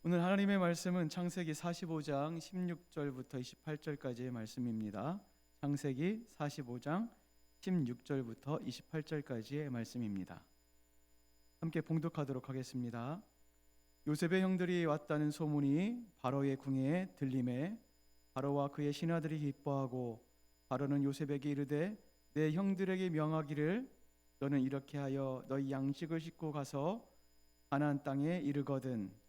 오늘 하나님의 말씀은 창세기 45장 16절부터 28절까지의 말씀입니다. 창세기 45장 16절부터 28절까지의 말씀입니다. 함께 봉독하도록 하겠습니다. 요셉의 형들이 왔다는 소문이 바로의 궁에 들림에 바로와 그의 신하들이 기뻐하고 바로는 요셉에게 이르되 내 형들에게 명하기를 너는 이렇게 하여 너희 양식을 싣고 가서 가나안 땅에 이르거든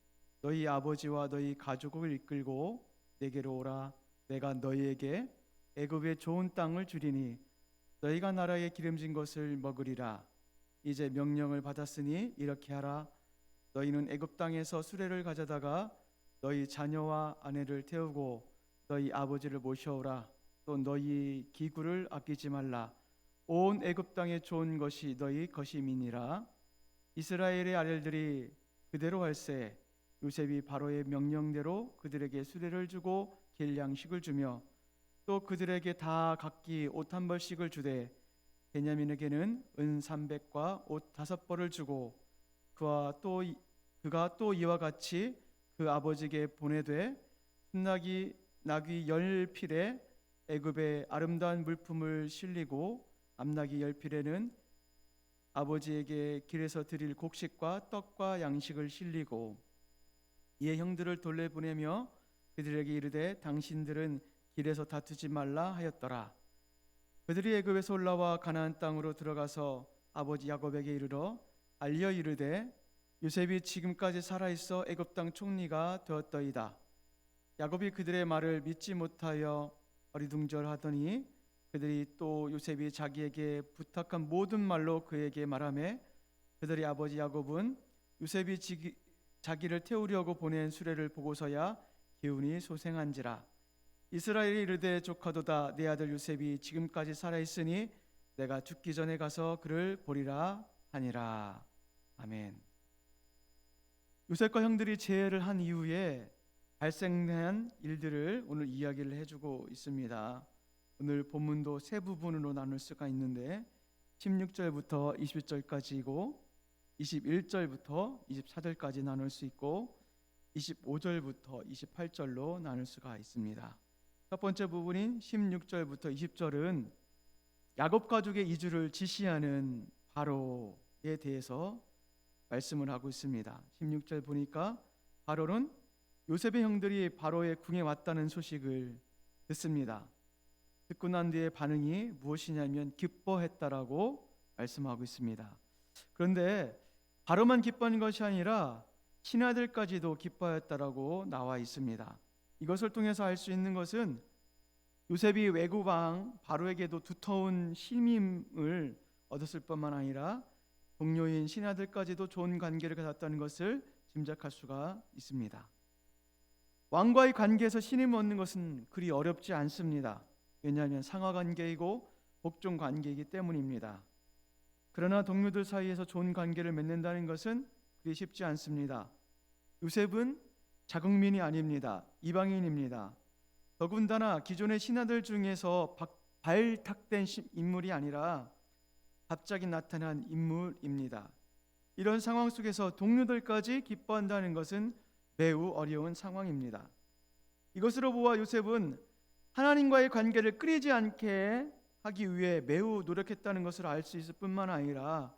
너희 아버지와 너희 가족을 이끌고 내게로 오라. 내가 너희에게 애굽의 좋은 땅을 주리니 너희가 나라의 기름진 것을 먹으리라. 이제 명령을 받았으니 이렇게 하라. 너희는 애굽 땅에서 수레를 가져다가 너희 자녀와 아내를 태우고 너희 아버지를 모셔오라. 또 너희 기구를 아끼지 말라. 온 애굽 땅에 좋은 것이 너희 것임이니라. 이스라엘의 아들들이 그대로 할세. 요셉이 바로의 명령대로 그들에게 수레를 주고 길 양식을 주며 또 그들에게 다 각기 옷 한 벌씩을 주되 베냐민에게는 은 300과 옷 5벌을 주고 그가 또 이와 같이 그 아버지에게 보내되 순나기 나귀 10필에 애굽의 아름다운 물품을 실리고 암나귀 10필에는 아버지에게 길에서 드릴 곡식과 떡과 양식을 실리고 이에 형들을 돌려보내며 그들에게 이르되 당신들은 길에서 다투지 말라 하였더라. 그들이 애굽에서 올라와 가나안 땅으로 들어가서 아버지 야곱에게 이르러 알려 이르되 요셉이 지금까지 살아있어 애굽 땅 총리가 되었더이다. 야곱이 그들의 말을 믿지 못하여 어리둥절하더니 그들이 또 요셉이 자기에게 부탁한 모든 말로 그에게 말하매 그들의 아버지 야곱은 요셉이 자기를 태우려고 보낸 수레를 보고서야 기운이 소생한지라. 이스라엘이 이르되 조카도다. 내 아들 요셉이 지금까지 살아있으니 내가 죽기 전에 가서 그를 보리라 하니라. 아멘. 요셉과 형들이 재해를 한 이후에 발생한 일들을 오늘 이야기를 해주고 있습니다. 오늘 본문도 세 부분으로 나눌 수가 있는데 16절부터 20절까지이고 21절부터 24절까지 나눌 수 있고 25절부터 28절로 나눌 수가 있습니다. 첫 번째 부분인 16절부터 20절은 야곱 가족의 이주를 지시하는 바로에 대해서 말씀을 하고 있습니다. 16절 보니까 바로는 요셉의 형들이 바로의 궁에 왔다는 소식을 듣습니다. 듣고 난 뒤의 반응이 무엇이냐면 기뻐했다라고 말씀하고 있습니다. 그런데 바로만 기뻐하는 것이 아니라 신하들까지도 기뻐했다라고 나와 있습니다. 이것을 통해서 알 수 있는 것은 요셉이 외국 왕 바로에게도 두터운 신임을 얻었을 뿐만 아니라 동료인 신하들까지도 좋은 관계를 가졌다는 것을 짐작할 수가 있습니다. 왕과의 관계에서 신임을 얻는 것은 그리 어렵지 않습니다. 왜냐하면 상하관계이고 복종 관계이기 때문입니다. 그러나 동료들 사이에서 좋은 관계를 맺는다는 것은 그리 쉽지 않습니다. 요셉은 자국민이 아닙니다. 이방인입니다. 더군다나 기존의 신하들 중에서 발탁된 인물이 아니라 갑자기 나타난 인물입니다. 이런 상황 속에서 동료들까지 기뻐한다는 것은 매우 어려운 상황입니다. 이것으로 보아 요셉은 하나님과의 관계를 끊이지 않게 하기 위해 매우 노력했다는 것을 알 수 있을 뿐만 아니라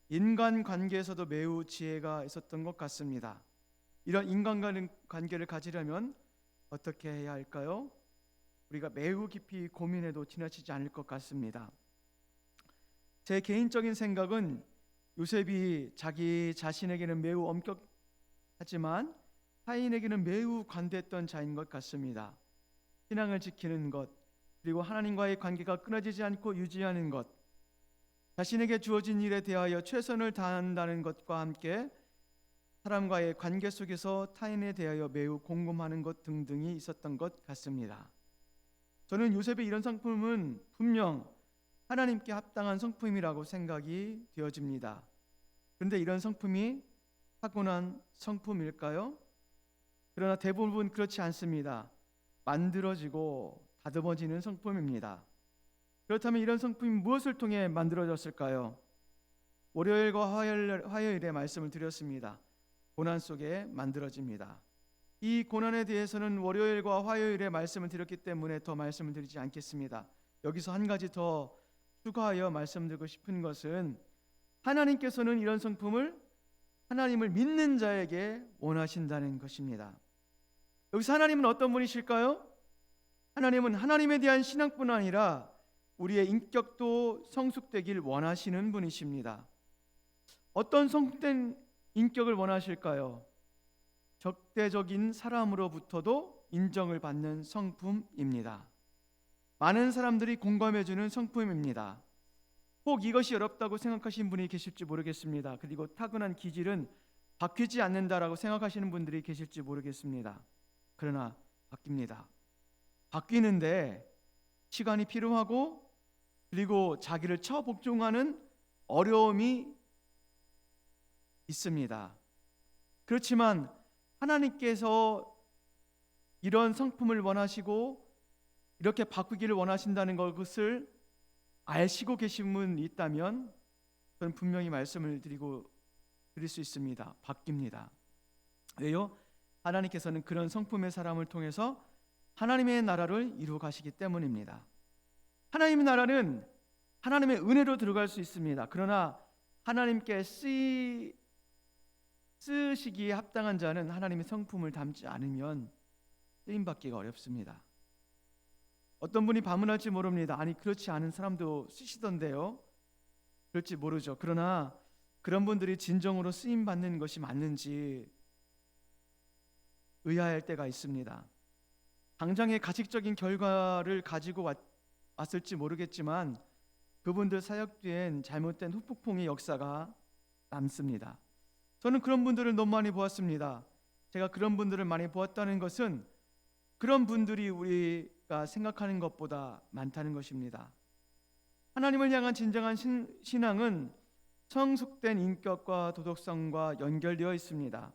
인간 관계에서도 매우 지혜가 있었던 것 같습니다. 이런 인간 관계를 가지려면 어떻게 해야 할까요? 우리가 매우 깊이 고민해도 지나치지 않을 것 같습니다. 제 개인적인 생각은 요셉이 자기 자신에게는 매우 엄격하지만 타인에게는 매우 관대했던 자인 것 같습니다. 신앙을 지키는 것, 그리고 하나님과의 관계가 끊어지지 않고 유지하는 것, 자신에게 주어진 일에 대하여 최선을 다한다는 것과 함께 사람과의 관계 속에서 타인에 대하여 매우 공감하는 것 등등이 있었던 것 같습니다. 저는 요셉의 이런 성품은 분명 하나님께 합당한 성품이라고 생각이 되어집니다. 그런데 이런 성품이 타고난 성품일까요? 그러나 대부분 그렇지 않습니다. 만들어지고 다듬어지는 성품입니다. 그렇다면 이런 성품이 무엇을 통해 만들어졌을까요? 월요일과 화요일에 말씀을 드렸습니다. 고난 속에 만들어집니다. 이 고난에 대해서는 월요일과 화요일에 말씀을 드렸기 때문에 더 말씀을 드리지 않겠습니다. 여기서 한 가지 더 추가하여 말씀드리고 싶은 것은 하나님께서는 이런 성품을 하나님을 믿는 자에게 원하신다는 것입니다. 여기서 하나님은 어떤 분이실까요? 하나님은 하나님에 대한 신앙뿐 아니라 우리의 인격도 성숙되길 원하시는 분이십니다. 어떤 성숙된 인격을 원하실까요? 적대적인 사람으로부터도 인정을 받는 성품입니다. 많은 사람들이 공감해주는 성품입니다. 혹 이것이 어렵다고 생각하시는 분이 계실지 모르겠습니다. 그리고 타고난 기질은 바뀌지 않는다라고 생각하시는 분들이 계실지 모르겠습니다. 그러나 바뀝니다. 바뀌는데 시간이 필요하고 그리고 자기를 처복종하는 어려움이 있습니다. 그렇지만 하나님께서 이런 성품을 원하시고 이렇게 바꾸기를 원하신다는 것을 아시고 계신 분이 있다면 저는 분명히 말씀을 드릴 수 있습니다. 바뀝니다. 왜요? 하나님께서는 그런 성품의 사람을 통해서 하나님의 나라를 이루어 가시기 때문입니다. 하나님의 나라는 하나님의 은혜로 들어갈 수 있습니다. 그러나 하나님께 쓰시기에 합당한 자는 하나님의 성품을 담지 않으면 쓰임받기가 어렵습니다. 어떤 분이 반문할지 모릅니다. 아니 그렇지 않은 사람도 쓰시던데요. 그럴지 모르죠. 그러나 그런 분들이 진정으로 쓰임받는 것이 맞는지 의아할 때가 있습니다. 당장의 가식적인 결과를 가지고 왔을지 모르겠지만 그분들 사역 뒤엔 잘못된 후폭풍의 역사가 남습니다. 저는 그런 분들을 너무 많이 보았습니다. 제가 그런 분들을 많이 보았다는 것은 그런 분들이 우리가 생각하는 것보다 많다는 것입니다. 하나님을 향한 진정한 신앙은 성숙된 인격과 도덕성과 연결되어 있습니다.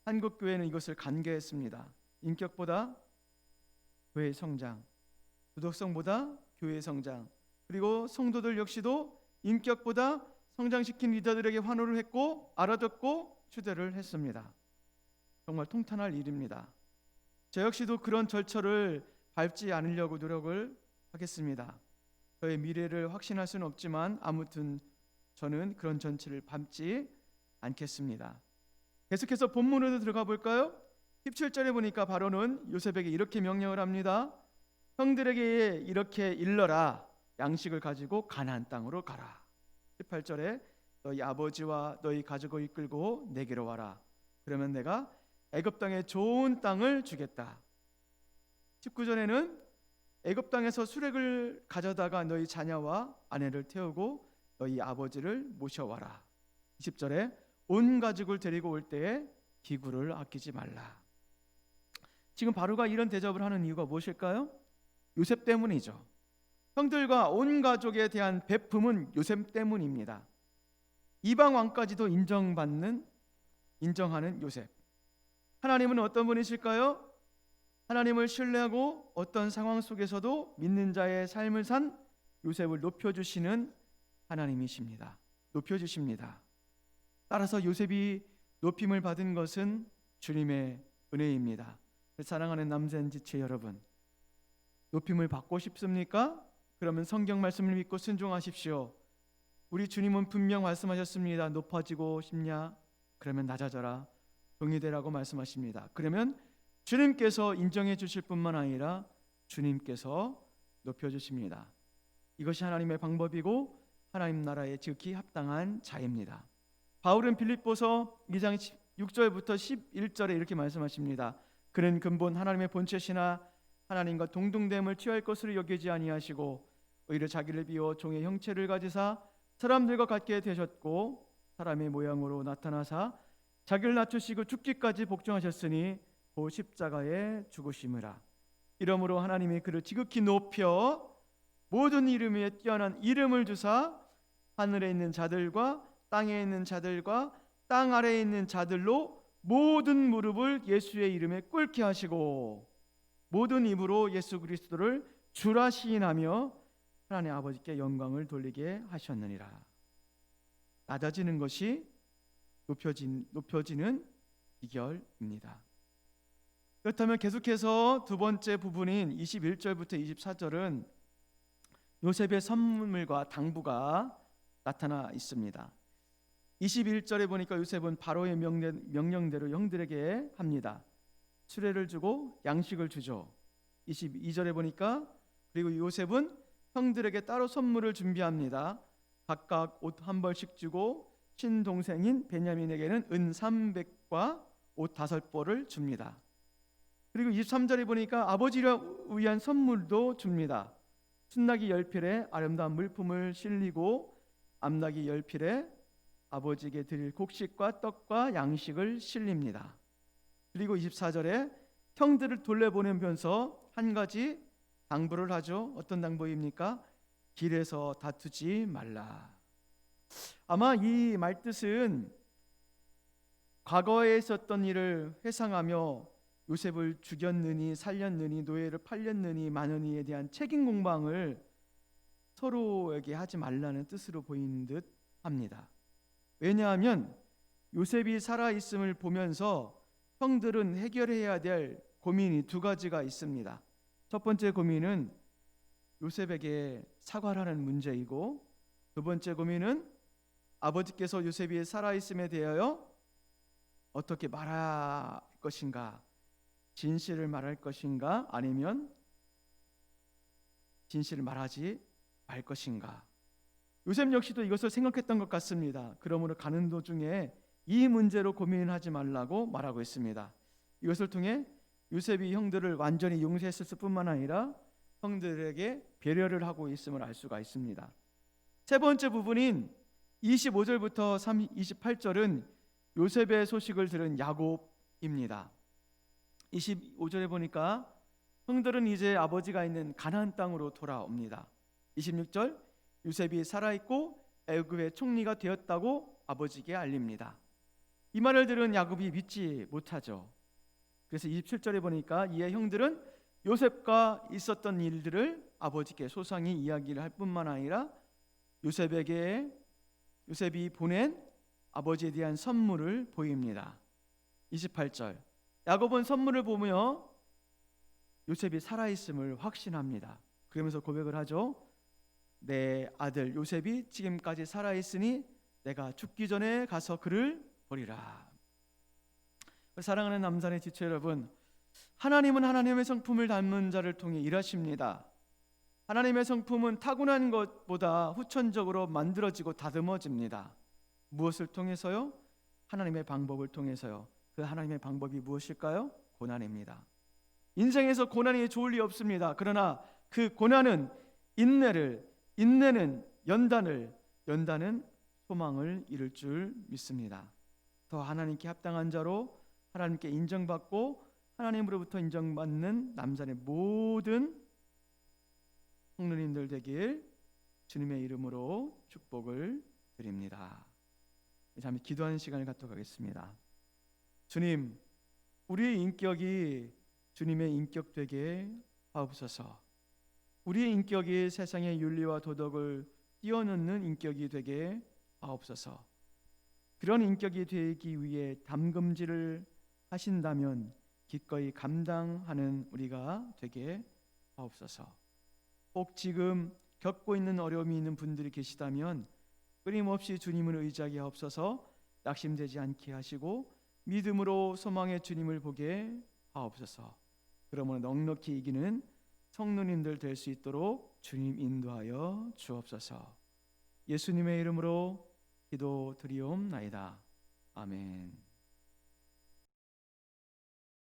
한국 교회는 이것을 간과했습니다. 인격보다 교회의 성장, 도덕성보다 교회의 성장, 그리고 성도들 역시도 인격보다 성장시킨 리더들에게 환호를 했고 알아듣고 추대를 했습니다. 정말 통탄할 일입니다. 저 역시도 그런 절차를 밟지 않으려고 노력을 하겠습니다. 저의 미래를 확신할 수는 없지만 아무튼 저는 그런 전체를 밟지 않겠습니다. 계속해서 본문으로 들어가 볼까요? 17절에 보니까 바로는 요셉에게 이렇게 명령을 합니다. 형들에게 이렇게 일러라. 양식을 가지고 가나안 땅으로 가라. 18절에 너희 아버지와 너희 가족을 이끌고 내게로 와라. 그러면 내가 애굽 땅에 좋은 땅을 주겠다. 19절에는 애굽 땅에서 수렉을 가져다가 너희 자녀와 아내를 태우고 너희 아버지를 모셔와라. 20절에 온 가족을 데리고 올 때에 기구를 아끼지 말라. 지금 바로가 이런 대접을 하는 이유가 무엇일까요? 요셉 때문이죠. 형들과 온 가족에 대한 베품은 요셉 때문입니다. 이방 왕까지도 인정하는 요셉. 하나님은 어떤 분이실까요? 하나님을 신뢰하고 어떤 상황 속에서도 믿는 자의 삶을 산 요셉을 높여주시는 하나님이십니다. 높여주십니다. 따라서 요셉이 높임을 받은 것은 주님의 은혜입니다. 사랑하는 남산지체 여러분, 높임을 받고 싶습니까? 그러면 성경 말씀을 믿고 순종하십시오. 우리 주님은 분명 말씀하셨습니다. 높아지고 싶냐? 그러면 낮아져라. 종이 되라고 말씀하십니다. 그러면 주님께서 인정해 주실 뿐만 아니라 주님께서 높여주십니다. 이것이 하나님의 방법이고 하나님 나라에 지극히 합당한 자입니다. 바울은 빌립보서 2장 6절부터 11절에 이렇게 말씀하십니다. 그는 근본 하나님의 본체시나 하나님과 동등됨을 취할 것으로 여기지 아니하시고 오히려 자기를 비워 종의 형체를 가지사 사람들과 같게 되셨고 사람의 모양으로 나타나사 자기를 낮추시고 죽기까지 복종하셨으니 그 십자가에 죽으심이라. 이러므로 하나님이 그를 지극히 높여 모든 이름 위에 뛰어난 이름을 주사 하늘에 있는 자들과 땅에 있는 자들과 땅 아래에 있는 자들로 모든 무릎을 예수의 이름에 꿇게 하시고 모든 입으로 예수 그리스도를 주라 시인하며 하나님 아버지께 영광을 돌리게 하셨느니라. 낮아지는 것이 높여지는 비결입니다. 그렇다면 계속해서 두 번째 부분인 21절부터 24절은 요셉의 선물과 당부가 나타나 있습니다. 21절에 보니까 요셉은 바로의 명령대로 형들에게 합니다. 수레를 주고 양식을 주죠. 22절에 보니까 그리고 요셉은 형들에게 따로 선물을 준비합니다. 각각 옷 한 벌씩 주고 친동생인 베냐민에게는 은 300과 옷 5벌을 줍니다. 그리고 23절에 보니까 아버지를 위한 선물도 줍니다. 순나기 10필에 아름다운 물품을 실리고 암나기 10필에 아버지에게 드릴 곡식과 떡과 양식을 실립니다. 그리고 24절에 형들을 돌려보내면서 한 가지 당부를 하죠. 어떤 당부입니까? 길에서 다투지 말라. 아마 이 말뜻은 과거에 있었던 일을 회상하며 요셉을 죽였느니 살렸느니 노예를 팔렸느니 마느니에 대한 책임 공방을 서로에게 하지 말라는 뜻으로 보이는 듯 합니다. 왜냐하면 요셉이 살아있음을 보면서 형들은 해결해야 될 고민이 두 가지가 있습니다. 첫 번째 고민은 요셉에게 사과를 하는 문제이고, 두 번째 고민은 아버지께서 요셉이 살아있음에 대하여 어떻게 말할 것인가, 진실을 말할 것인가 아니면 진실을 말하지 말 것인가. 요셉 역시도 이것을 생각했던 것 같습니다. 그러므로 가는 도중에 이 문제로 고민하지 말라고 말하고 있습니다. 이것을 통해 요셉이 형들을 완전히 용서했을 뿐만 아니라 형들에게 배려를 하고 있음을 알 수가 있습니다. 세 번째 부분인 25절부터 28절은 요셉의 소식을 들은 야곱입니다. 25절에 보니까 형들은 이제 아버지가 있는 가나안 땅으로 돌아옵니다. 26절, 요셉이 살아있고 애굽의 총리가 되었다고 아버지에게 알립니다. 이 말을 들은 야곱이 믿지 못하죠. 그래서 27절에 보니까 이에 형들은 요셉과 있었던 일들을 아버지께 소상히 이야기를 할 뿐만 아니라 요셉이 보낸 아버지에 대한 선물을 보입니다. 28절, 야곱은 선물을 보며 요셉이 살아있음을 확신합니다. 그러면서 고백을 하죠. 내 아들 요셉이 지금까지 살아있으니 내가 죽기 전에 가서 그를 보리라. 사랑하는 남산의 지체 여러분, 하나님은 하나님의 성품을 닮은 자를 통해 일하십니다. 하나님의 성품은 타고난 것보다 후천적으로 만들어지고 다듬어집니다. 무엇을 통해서요? 하나님의 방법을 통해서요. 그 하나님의 방법이 무엇일까요? 고난입니다. 인생에서 고난이 좋을 리 없습니다. 그러나 그 고난은 인내는 연단은 소망을 이룰 줄 믿습니다. 더 하나님께 합당한 자로 하나님께 인정받고 하나님으로부터 인정받는 남산의 모든 성도님들 되길 주님의 이름으로 축복을 드립니다. 잠시 기도하는 시간을 갖도록 하겠습니다. 주님, 우리의 인격이 주님의 인격 되게 하옵소서. 우리의 인격이 세상의 윤리와 도덕을 뛰어넘는 인격이 되게 하옵소서. 그런 인격이 되기 위해 담금질을 하신다면 기꺼이 감당하는 우리가 되게 하옵소서. 혹 지금 겪고 있는 어려움이 있는 분들이 계시다면 끊임없이 주님을 의지하게 하옵소서. 낙심되지 않게 하시고 믿음으로 소망의 주님을 보게 하옵소서. 그러므로 넉넉히 이기는 성도님들 될 수 있도록 주님 인도하여 주옵소서. 예수님의 이름으로 기도드리옵나이다. 아멘.